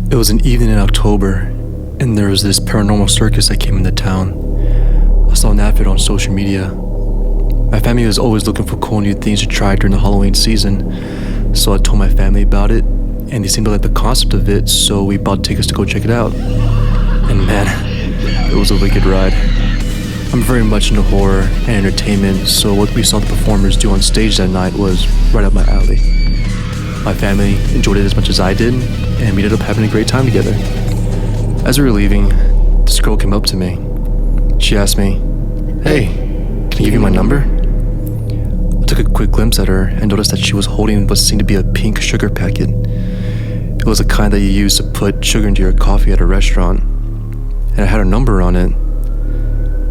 It was an evening in October, and there was this paranormal circus that came into town. I saw an advert on social media. My family was always looking for cool new things to try during the Halloween season, so I told my family about it, and they seemed to like the concept of it, so we bought tickets to go check it out. And man, it was a wicked ride. I'm very much into horror and entertainment, so what we saw the performers do on stage that night was right up my alley. My family enjoyed it as much as I did, and we ended up having a great time together. As we were leaving, this girl came up to me. She asked me, "Hey, can I give you my number?" I took a quick glimpse at her and noticed that she was holding what seemed to be a pink sugar packet. It was the kind that you use to put sugar into your coffee at a restaurant, and it had her number on it.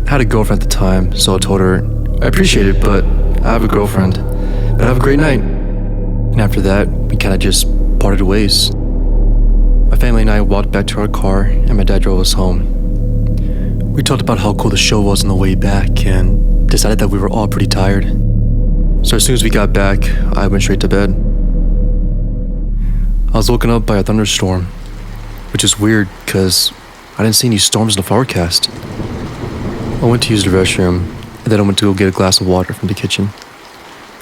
I had a girlfriend at the time, so I told her, "I appreciate it, but I have a girlfriend, but have a great night." And after that, we kind of just parted ways. My family and I walked back to our car, and my dad drove us home. We talked about how cool the show was on the way back, and decided that we were all pretty tired. So as soon as we got back, I went straight to bed. I was woken up by a thunderstorm, which is weird because I didn't see any storms in the forecast. I went to use the restroom, and then I went to go get a glass of water from the kitchen.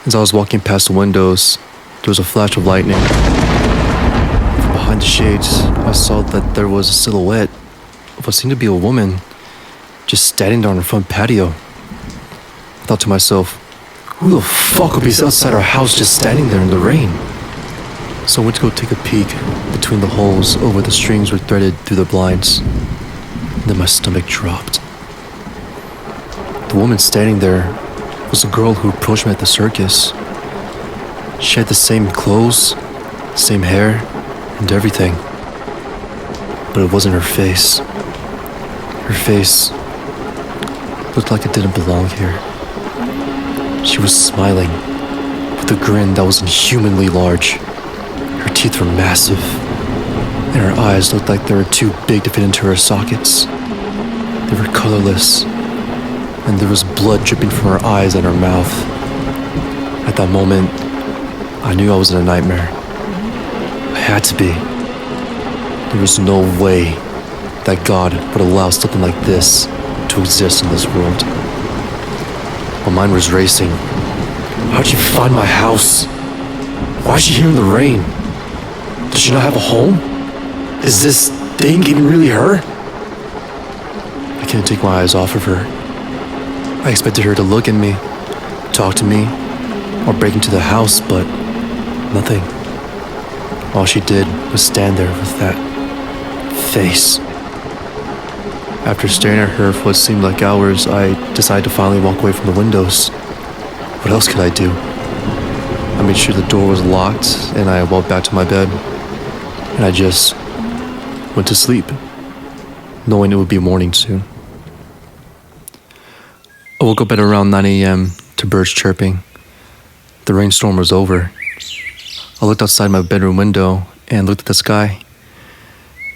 As I was walking past the windows, there was a flash of lightning. From behind the shades, I saw that there was a silhouette of what seemed to be a woman just standing there on the front patio. I thought to myself, who the fuck would be outside our house just standing there in the rain? So I went to go take a peek between the holes over the strings were threaded through the blinds. And then my stomach dropped. The woman standing there was the girl who approached me at the circus. She had the same clothes, same hair, and everything. But it wasn't her face. Her face looked like it didn't belong here. She was smiling with a grin that was inhumanly large. Her teeth were massive, and her eyes looked like they were too big to fit into her sockets. They were colorless, and there was blood dripping from her eyes and her mouth. At that moment, I knew I was in a nightmare. I had to be. There was no way that God would allow something like this to exist in this world. My mind was racing. How'd she find my house? Why is she here in the rain? Does she not have a home? Is this thing even really her? I couldn't take my eyes off of her. I expected her to look at me, talk to me, or break into the house, but nothing. All she did was stand there with that face. After staring at her for what seemed like hours, I decided to finally walk away from the windows. What else could I do? I made sure the door was locked, and I walked back to my bed. And I just went to sleep, knowing it would be morning soon. I woke up at around 9 a.m. to birds chirping. The rainstorm was over. I looked outside my bedroom window and looked at the sky.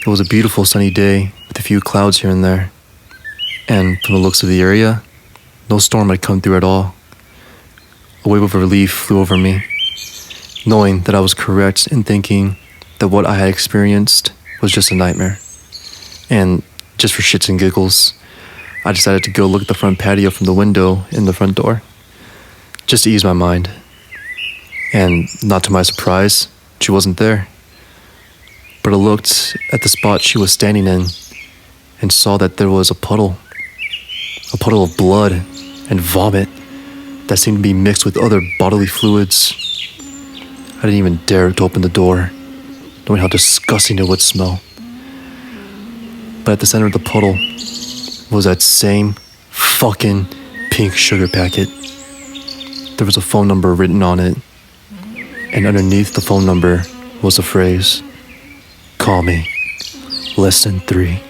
It was a beautiful sunny day with a few clouds here and there. And from the looks of the area, no storm had come through at all. A wave of relief flew over me, knowing that I was correct in thinking that what I had experienced was just a nightmare. And just for shits and giggles, I decided to go look at the front patio from the window in the front door, just to ease my mind. And not to my surprise, she wasn't there. But I looked at the spot she was standing in and saw that there was a puddle of blood and vomit that seemed to be mixed with other bodily fluids. I didn't even dare to open the door, knowing how disgusting it would smell. But at the center of the puddle was that same fucking pink sugar packet. There was a phone number written on it, and underneath the phone number was a phrase, "Call me, less than 3."